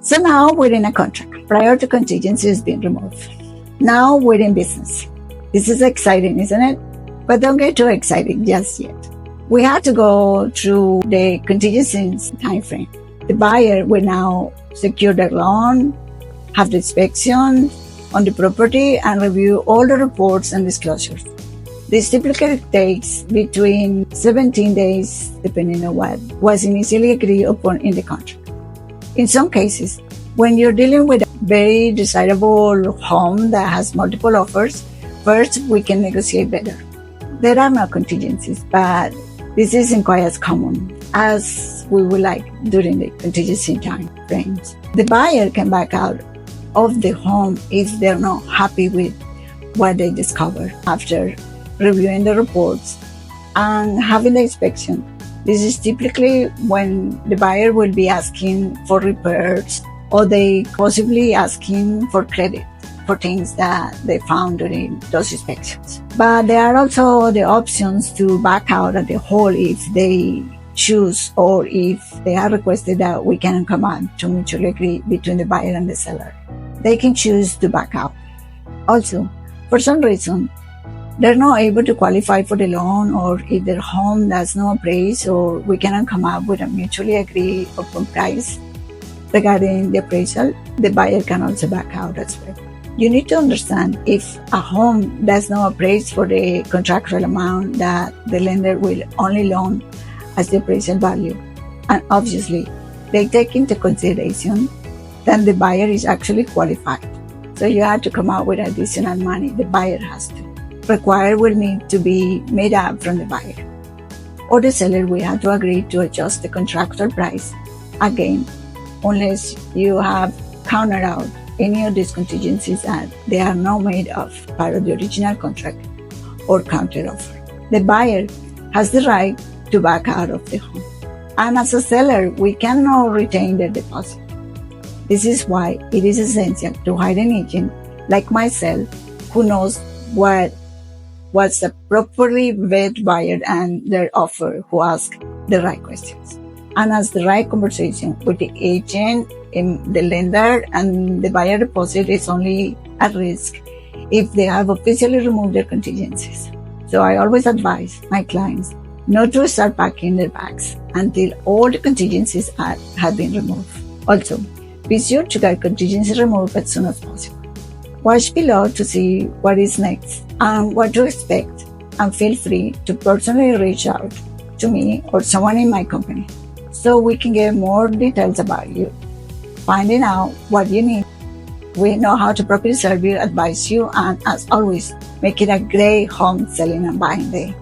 So now we're in a contract. Prior to contingency has been removed. Now we're in business. This is exciting, isn't it? But don't get too excited just yet. We have to go through the contingency time frame. The buyer will now secure their loan, have the inspection on the property, and review all the reports and disclosures. This typically takes between 17 days, depending on what was initially agreed upon in the contract. In some cases, when you're dealing with a very desirable home that has multiple offers, first we can negotiate better. There are no contingencies, but this isn't quite as common as we would like during the contingency time frames. The buyer can back out of the home if they're not happy with what they discover after reviewing the reports and having the inspection. This is typically when the buyer will be asking for repairs, or they possibly asking for credit for things that they found during those inspections. But there are also the options to back out of the whole if they choose, or if they are requested that we can come out to mutually agree between the buyer and the seller. They can choose to back out. Also, for some reason, they're not able to qualify for the loan, or if their home does not appraise, or we cannot come up with a mutually agreed upon price regarding the appraisal, the buyer can also back out as well. You need to understand if a home does not appraise for the contractual amount, that the lender will only loan as the appraisal value. And obviously, they take into consideration that the buyer is actually qualified. So you have to come out with additional money. The buyer has to. Required will need to be made up from the buyer. Or the seller will have to agree to adjust the contractual price again, unless you have counted out any of these contingencies that they are not made of part of the original contract or counter offer. The buyer has the right to back out of the home. And as a seller, we cannot retain their deposit. This is why it is essential to hire an agent like myself who knows what's a properly vet buyer and their offer, who ask the right questions and has the right conversation with the agent. The lender and the buyer deposit is only at risk if they have officially removed their contingencies. So I always advise my clients not to start packing their bags until all the contingencies have been removed. Also, be sure to get contingency removed as soon as possible. Watch below to see what is next and what to expect, and feel free to personally reach out to me or someone in my company so we can get more details about you, finding out what you need. We know how to properly serve you, advise you, and as always, make it a great home selling and buying day.